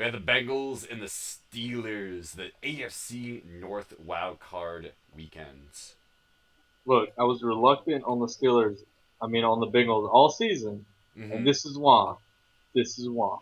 We had the Bengals and the Steelers, the AFC North wild card weekends. Look, I was reluctant on the Steelers. I mean, on the Bengals all season, and Mm-hmm. this is why. This is why.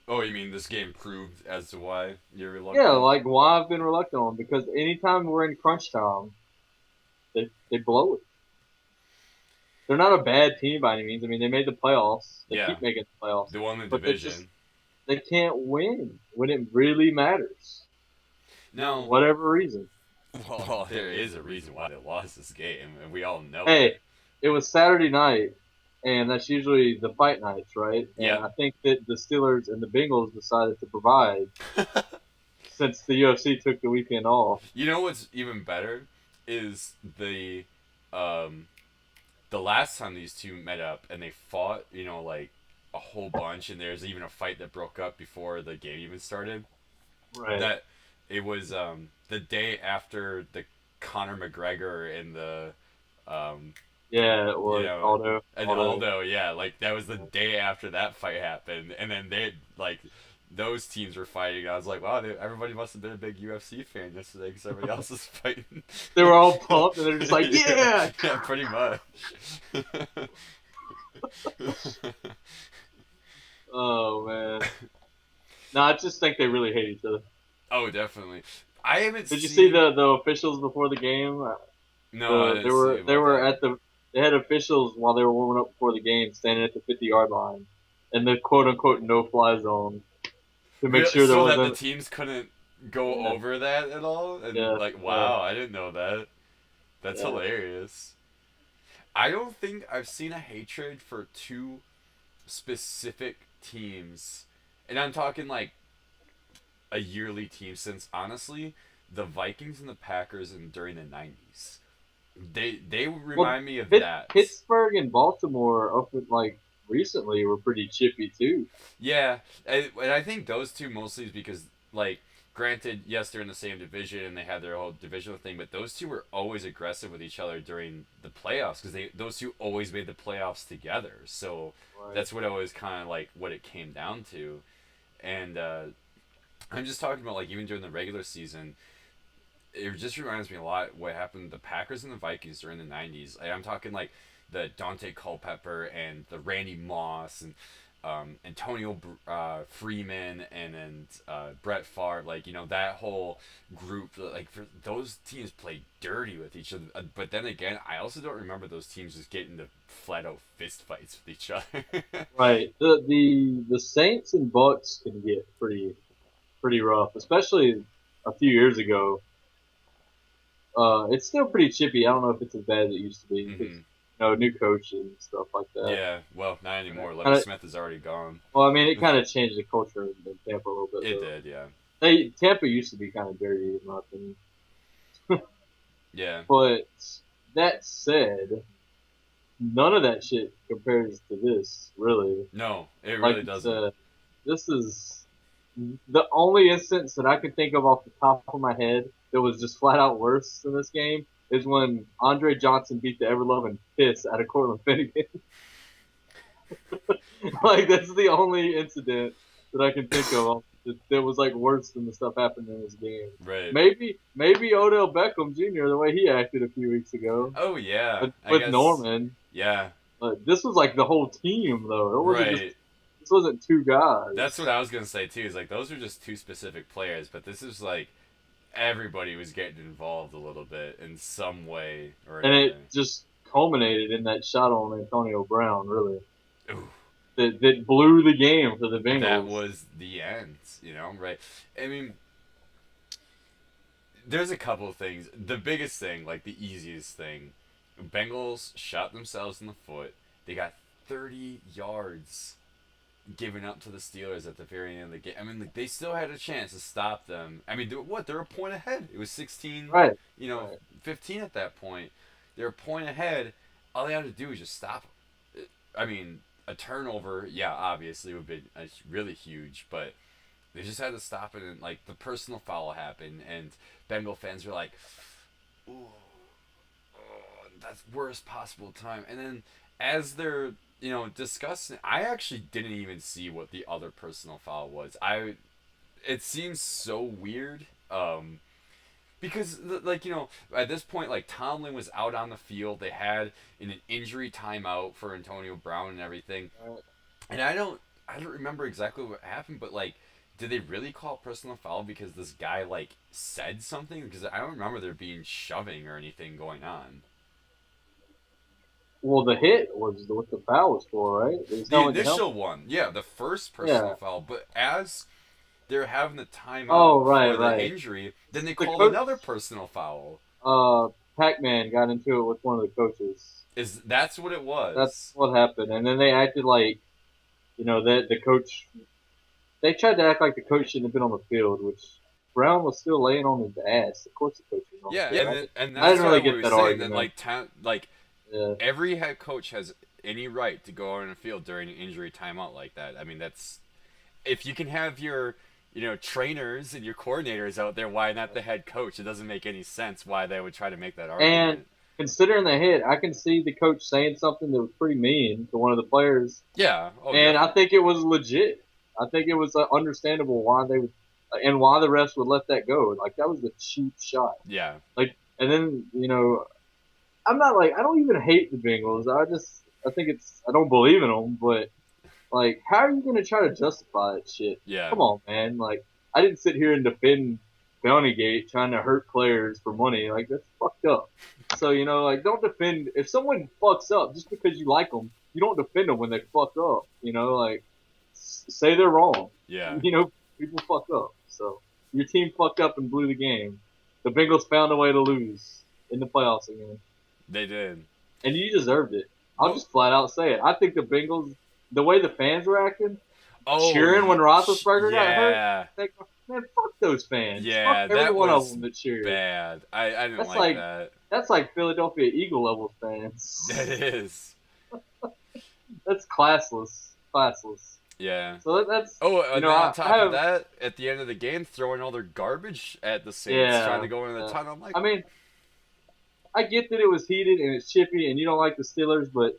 Oh, you mean this game proved as to why you're Yeah, reluctant? like why I've been reluctant on because anytime we're in crunch time, they blow it. They're not a bad team by any means. I mean, they made the playoffs. They Yeah, keep making the playoffs, they won the but division. they can't win when it really matters for Now, whatever reason. well, there is a reason why they lost this game, and we all know it. Hey, it was Saturday night, and that's usually the fight nights, right? And Yep. I think that the Steelers and the Bengals decided to provide since the UFC took the weekend off. You know what's even better is um, the last time these two met up and they fought, like a whole bunch, and there's even a fight that broke up before the game even started. Right. That it was the day after the Conor McGregor and the um, Yeah, it you was know Aldo. and Aldo. Aldo, yeah, like that was the day after that fight happened, and then they like those teams were fighting. I was like, wow, everybody must have been a big UFC fan yesterday because everybody else is fighting. They were all pumped, and they're just like, yeah, "Yeah!" yeah, pretty much. Oh man. No, I just think they really hate each other. Oh, definitely. I haven't Did you see seen. the officials before the game? No, I They didn't see were about that. at the they had officials while they were warming up before the game standing at the 50-yard line in the quote unquote no fly zone to make Real, sure there so that the wasn't. teams couldn't go Yeah, over that at all, and yeah, like, yeah, wow, I didn't know that. That's yeah. hilarious. I don't think I've seen a hatred for two specific teams, and I'm talking like a yearly team since honestly the Vikings and the Packers and during the '90s. They Well, remind me of that. Pittsburgh and Baltimore up at, like recently were pretty chippy too. Yeah, and I think those two mostly is because like. Granted, yes, they're in the same division and they had their whole divisional thing, but those two were always aggressive with each other during the playoffs because those two always made the playoffs together. So Right. that's what always kind of like what it came down to. And I'm just talking about like even during the regular season, it just reminds me a lot what happened to the Packers and the Vikings during the '90s. I'm talking like the Dante Culpepper and the Randy Moss and Antonio Freeman and Brett Favre, like that whole group, like for those teams played dirty with each other. But then again, I also don't remember those teams just getting into flat out fist fights with each other. Right. The Saints and Bucks can get pretty rough, especially a few years ago. It's still pretty chippy. I don't know if it's as bad as it used to be because hmm new coach and stuff like that. Yeah, well, not anymore. Lovey Kind of, Smith is already gone. well, I mean, it kind of changed the culture in Tampa a little bit It though. did, yeah, Tampa used to be kind of dirty in my opinion. yeah. But that said, none of that shit compares to this, really. No, it Like really you doesn't. said, this is the only instance that I can think of off the top of my head that was just flat out worse than this game is when Andre Johnson beat the ever loving piss out of Cortland Finnegan. Like that's the only incident that I can think of that was like worse than the stuff happened in this game. Right. Maybe Odell Beckham Jr. the way he acted a few weeks ago Oh yeah, I with guess. Norman. Yeah, This was like the whole team though. It wasn't just right. this wasn't two That's what guys. I was gonna say too. Is like those are just two specific players, but this is like everybody was getting involved a little bit in some way or And another. it just culminated in that shot on Antonio Brown, really, Ooh, that blew the game for the that Bengals. was the end. Right? I mean, there's a couple of things. The biggest thing, like the easiest thing, Bengals shot themselves in the foot. They got 30 yards given up to the Steelers at the very end of the game. I mean, like, they still had a chance to stop them. I mean, they're a point ahead. It was 16, Right, right. 15 at that point. They're a point ahead. All they had to do was just stop them. I mean, a turnover, yeah, obviously would be really huge, but they just had to stop it, and like the personal foul happened, and Bengal fans were like, "Ooh, oh, that's worst possible time." And then as they're discussing. I actually didn't even see what the other personal foul was. It seems so weird. Because at this point, like Tomlin was out on the field. They had an injury timeout for Antonio Brown and everything. And I don't remember exactly what happened, but like, did they really call it personal foul because this guy like said something? Because I don't remember there being shoving or anything going on. Well, the hit was what the foul was for, right? It was The helmet to helmet. initial one, yeah, the first personal Yeah. foul, but as they're having the timeout Oh, right, for the right. injury, then they The called coach, another personal foul. Pac-Man got into it with one of the coaches. That's what it That's was? what happened, and then they acted like, that the coach. They tried to act like the coach shouldn't have been on the field, which Brown was still laying on his ass. Of course, the coach was on Yeah, the field. and I that's didn't really what we get were that saying. That argument. like Yeah. every head coach has any right to go on the field during an injury timeout like that. I mean, that's if you can have your trainers and your coordinators out there, why not the head coach? It doesn't make any sense why they would try to make that And argument. considering the hit, I can see the coach saying something that was pretty mean to one of the players, Yeah. Oh, and I definitely. think it was legit. I think it was understandable why they would, and why the refs would let that go. Like that was a cheap shot. Yeah. Like, and then I'm not like I don't even hate the Bengals. I think I don't believe in them, but like, how are you gonna try to justify that shit? Yeah. Come on, man. Like, I didn't sit here and defend Bountygate trying to hurt players for money. Like, that's fucked up. So like, don't defend if someone fucks up just because you like them. You don't defend them when they fuck up. Like, say they're wrong. Yeah. People fuck up. So your team fucked up and blew the game. The Bengals found a way to lose in the playoffs again, They did. and you deserved it. I'll Well, just flat out say it. I think the Bengals, the way the fans were acting, oh, cheering when Roethlisberger got hurt, yeah. like, man, fuck those fans. Yeah, Fuck every that one of was them that cheered. bad. I didn't That's like like that. that's like Philadelphia Eagle level That fans. is. That's classless, classless. Yeah. So that's Oh, and then on I top of have that, at the end of the game, throwing all their garbage at the Saints, trying yeah, to go into the yeah. tunnel. I'm like, I mean, I get that it was heated and it's chippy and you don't like the Steelers, but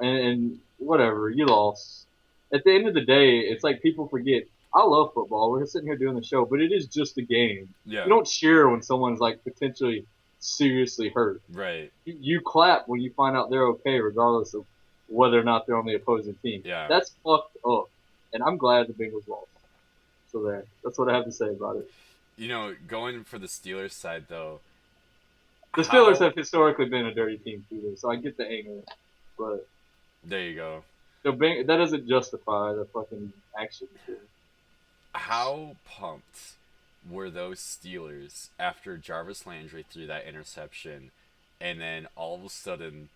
and whatever, you lost. At the end of the day, it's like people forget. I love football. We're sitting here doing the show, but it is just a game. yeah, You don't cheer when someone's like potentially seriously hurt. right, You clap when you find out they're okay, regardless of whether or not they're on the opposing team. yeah. That's fucked up, and I'm glad the Bengals lost. So there, that's what I have to say about it. Going for the Steelers side though, The Steelers how? have historically been a dirty team too, so I get the anger, but There you go. that doesn't justify the fucking action. How pumped were those Steelers after Jarvis Landry threw that interception, and then all of a sudden,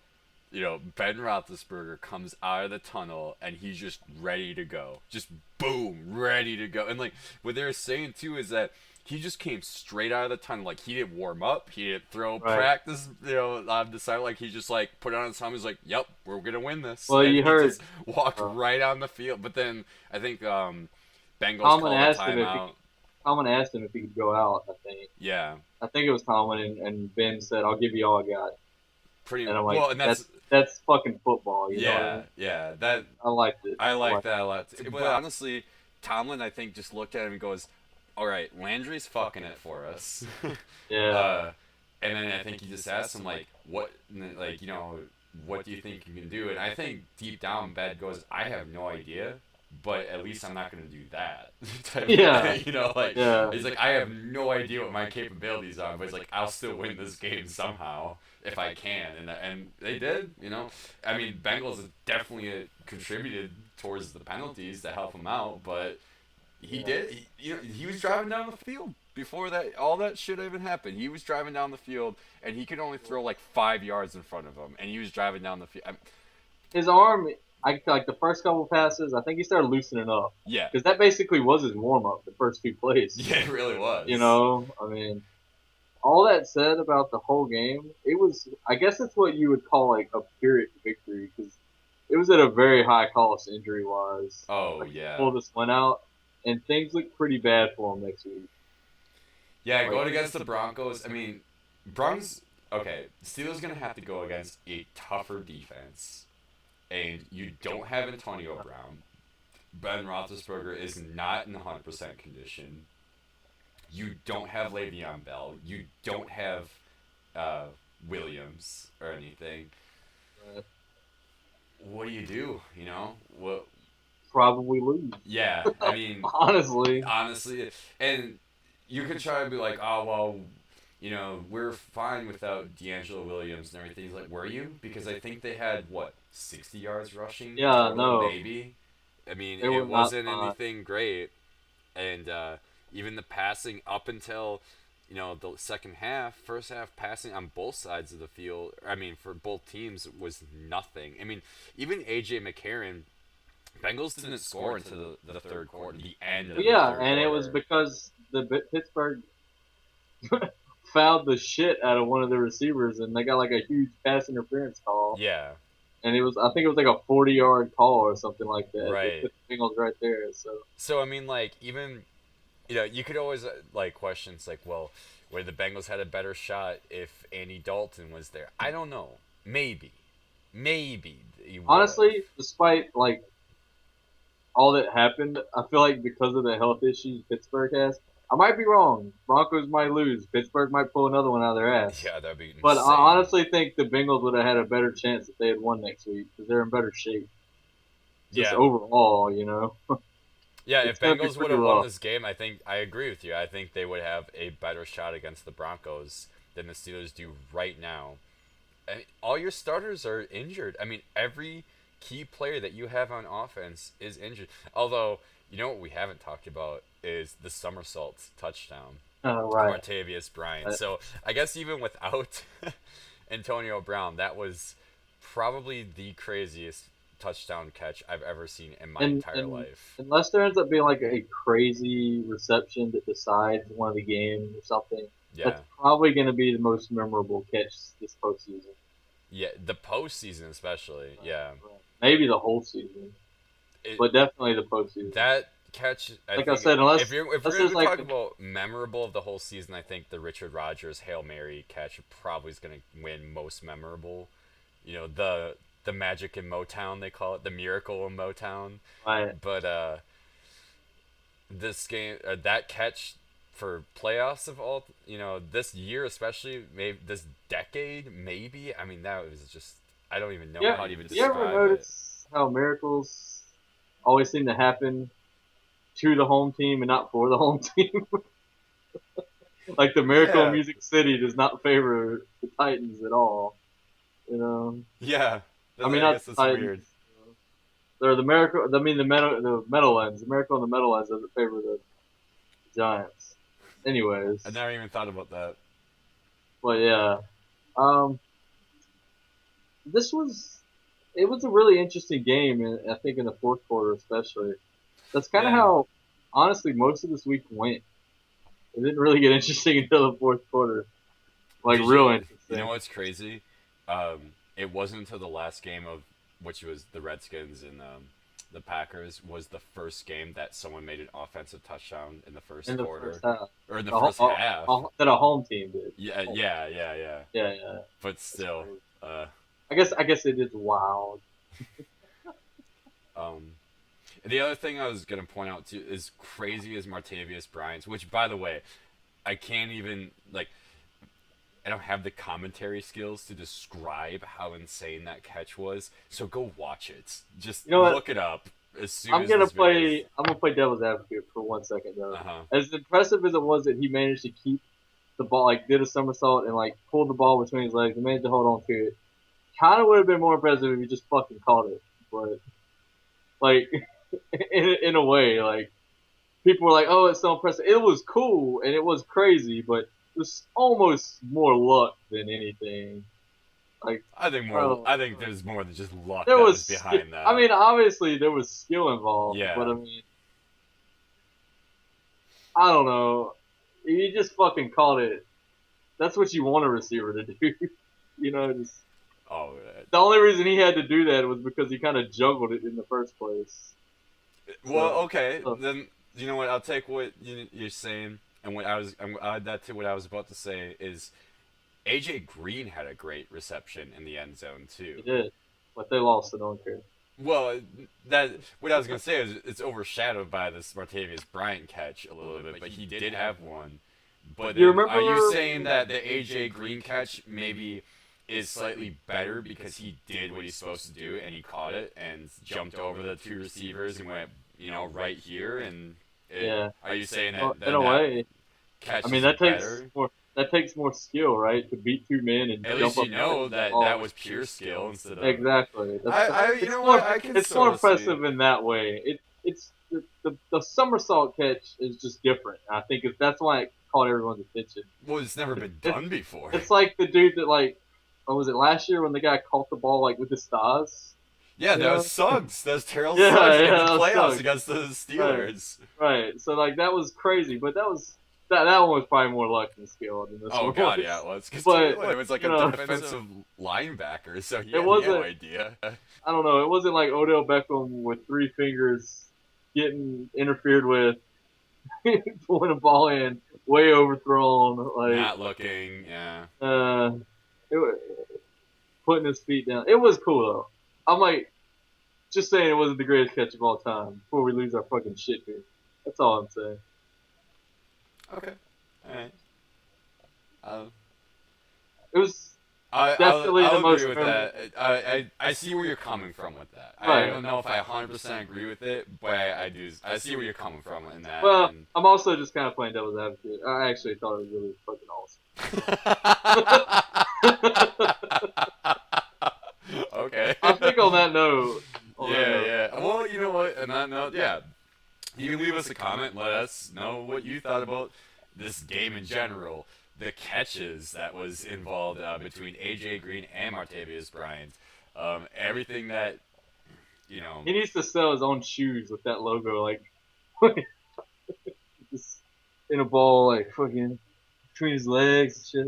Ben Roethlisberger comes out of the tunnel and he's just ready to go, just boom, ready to go. And like what they're saying too is that he just came straight out of the tunnel. Like he didn't warm up, he didn't throw Right. practice. On the side, like he just like put it on his helmet. He's like, "Yep, we're gonna win this." Well, And you he heard just walked uh, right on the field. But then I think Bengals Tomlin called a asked him if timeout. Tomlin asked him if he could go out. Yeah, I think it was Tomlin, and Ben said, "I'll give you all I got." pretty And I'm like, well, and that's fucking football. You know what I yeah, mean? yeah. That I liked it. I like liked that a lot. Too. But honestly, Tomlin I think just looked at him and goes, "All right, Landry's fucking it for us." it. Yeah. And then I think he just asked him like, "What, like what do you think you can do?" And I think deep down, Bed goes, "I have no idea." But at least I'm not going to do that. Yeah. Yeah. He's like, I have no idea what my capabilities are, but it's like, I'll still win this game somehow if I can. And they did, I mean, Bengals definitely contributed towards the penalties to help him out, but he did. He was driving down the field before that. All that shit even happened. He was driving down the field, and he could only throw like 5 yards in front of him, and he was driving down the field. His arm, like the first couple passes, I think he started loosening up. Yeah. Because that basically was his warm up, the first few plays. Yeah, it really was. I mean, all that said about the whole game, it was, I guess it's what you would call like a Pyrrhic victory, because it was at a very high cost injury wise. Oh, yeah. Pull this one out, and things look pretty bad for him next week. Yeah, going against the Broncos, I mean, okay, Steelers going to have to go against a tougher defense. and you don't have Antonio Brown. Ben Roethlisberger is not in 100% condition. You don't have Le'Veon Bell. You don't have uh, Williams or anything. Uh, What do you do? You know what? Probably lose. Yeah, I mean, Honestly. honestly, and you could try to be like, oh well, we're fine without D'Angelo Williams and everything. He's like, were you? Because I think they had what 60 yards rushing Yeah, total, no. maybe. I mean, They were it not wasn't fine. anything great, and even the passing up until the second half, first half passing on both sides of the field. I mean, for both teams was nothing. I mean, even AJ McCarron. Bengals didn't score until the third quarter, the end of But the yeah, third and it was quarter. because the Pittsburgh fouled the shit out of one of the receivers, and they got like a huge pass interference call. Yeah, And I think it was like a 40-yard call or something like that. They right. put the Bengals right there. So So I mean, like even you could always like questions like, well, would the Bengals had a better shot if Andy Dalton was there? I don't know. Maybe you would have. honestly, despite like all that happened, I feel like because of the health issues Pittsburgh has, I might be wrong. Broncos might lose. Pittsburgh might pull another one out of their ass. Yeah, that'd be But I insane. honestly think the Bengals would have had a better chance if they had won next week because they're in better shape. Just Yeah, overall, you know, yeah. it's If gonna be Bengals would pretty have won rough. this game, I agree with you. I think they would have a better shot against the Broncos than the Steelers do right now. I mean, all your starters are injured. I mean, every key player that you have on offense is injured. Although, what we haven't talked about is the somersault touchdown of Right. Martavius Bryant. So I guess even without Antonio Brown, that was probably the craziest touchdown catch I've ever seen in my entire And life. unless there ends up being like a crazy reception that decides one of the games or something, Yeah. that's probably going to be the most memorable catch this postseason. Yeah, the postseason especially. Yeah. Right. Maybe the whole season, It but definitely the postseason. that catch, I Like I think, said, if we're unless going there's to like talk about memorable of the whole season, I think the Richard Rodgers Hail Mary catch probably is going to win most memorable. The magic in Motown, they call it the miracle in Motown. right, But this game, that catch for playoffs of all, this year especially, maybe this decade, maybe. I mean, that was just, I don't even know yeah. how to even You ever describe it. notice how miracles always seem to happen to the home team and not for the home team? Like the miracle in Yeah, Music City does not favor the Titans at all. You know, yeah. I mean I not guess the that's Titans. weird. They're the miracle. I mean the Meadowlands. The miracle in the Meadowlands doesn't favor the Giants. I Anyways, never even thought about that. but yeah, um, this was it was a really interesting game, and I think in the fourth quarter especially. That's kind of Yeah. how honestly most of this week went. It didn't really get interesting until the fourth quarter, like Did real you know interesting. what's crazy? It wasn't until the last game of which was the Redskins and the Packers was the first game that someone made an offensive touchdown in the first In the first quarter half. or in the first half. That a home team did. Yeah, yeah. Yeah, yeah. But That's still, crazy. uh, I guess it is wild. um, the other thing I was gonna point out too is crazy as Martavius Bryant's, which by the way, I can't even like. I don't have the commentary skills to describe how insane that catch was. So go watch it. Just You know what? look it up as soon as this video is. I'm gonna play devil's advocate for 1 second though. Uh huh. As impressive as it was that he managed to keep the ball, like did a somersault and like pulled the ball between his legs and managed to hold on to it. Kind of would have been more impressive if he just fucking caught it. But like in a way, like people were like, "Oh, it's so impressive." It was cool and it was crazy, but it was almost more luck than anything. Like, I think more. bro, I think there's more than just luck there that was was. behind I that. mean, obviously there was skill involved, but Yeah. I mean, I don't know. He just fucking caught it. That's what you want a receiver to do. Just Oh. the only reason he had to do that was because he kind of juggled it in the first place. Well, So, okay. so Then you know what? I'll take what you're saying, and what I'll add that to what I was about to say is AJ Green had a great reception in the end zone too. he did. But they lost, so no one cares. Well, that what I was gonna say is it's overshadowed by this Martavius Bryant catch a little bit, but he did have one. But You then, are you remember? saying that the AJ Green catch maybe is slightly better because he did what he's supposed to do and he caught it and jumped over the two receivers and went, right here? And Yeah. are you saying Well, that in then a that way, I catch mean is better? that takes more skill, right? To beat two men and At jump least up you and catch know the that ball. that was pure skill instead of. Exactly. You know what? I can It's more sort of see it. impressive in that way. It's the somersault catch is just different. I think that's why it caught everyone's attention. Well, it's never been It's done before. it's like the dude that like, what was it last year when the guy caught the ball like with his thighs? Yeah, You that was know? Suggs. That was Terrell Yeah, Suggs in the that was playoffs sucks. against the Right, Steelers. right. So like that was crazy, but that one was probably more luck than skill than this Oh one god, yeah, was. it was. Because But it was like you a know, defensive linebacker, so he it had no wasn't. idea. I don't know. It wasn't like Odell Beckham with three fingers getting interfered with, pulling a ball in, way overthrown, like Not looking, yeah. uh, putting his feet down. It was cool though. I'm like just saying it wasn't the greatest catch of all time before we lose our fucking shit here. That's all I'm saying. Okay, alright. I'll, It was I'll, definitely the I'll most agree with memorable. that. I see where you're coming from with that. I Right. don't know if I 100% agree with it, but I do. I see where you're coming from in that. Well, And I'm also just kind of playing devil's advocate. I actually thought it was really fucking okay. awesome. I think on that note, Yeah, yeah. Well, you know what? And that note, yeah, you can leave us a comment. Let us know what you thought about this game in general. The catches that was involved between AJ Green and Martavius Bryant. Everything that you know. he needs to sell his own shoes with that logo, like just in a ball, like fucking between his legs and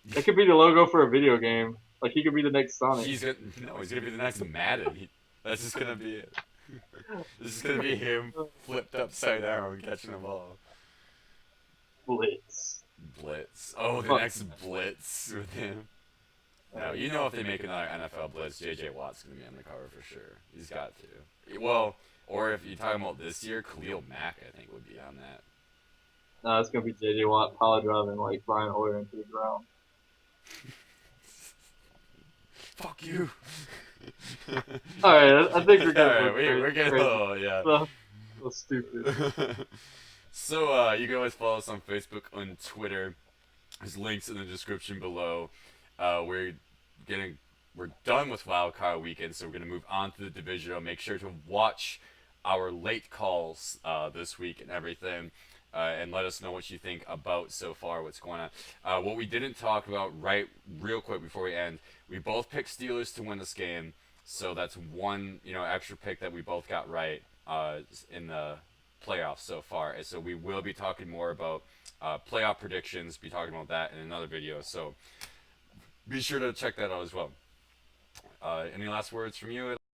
shit. That could be the logo for a video game. Like he could be the next Sonic. He's gonna be the next Madden. That's just gonna be it. This is gonna be him flipped upside down catching the ball. Blitz. Blitz. Oh, the next Blitz with him. No, you know if they make another NFL Blitz, J.J. Watt's gonna be on the cover for sure. He's got to. Well, or if you're talking about this year, Khalil Mack I think would be on that. No, it's gonna be JJ Watt power driving like Brian Hoyer into the ground. Fuck you. All right, I think we're getting Alright, we're getting a little, yeah. a little stupid. So you can always follow us on Facebook and Twitter. There's links in the description below. We're done with WildCard Weekend, so we're gonna move on to the divisional. Make sure to watch our late calls this week and everything, and let us know what you think about so far what's going on. What we didn't talk about real quick before we end, we both picked Steelers to win this game, so that's one extra pick that we both got right in the playoffs so far. And so we will be talking more about playoff predictions, be talking about that in another video, so be sure to check that out as well. Any last words from you?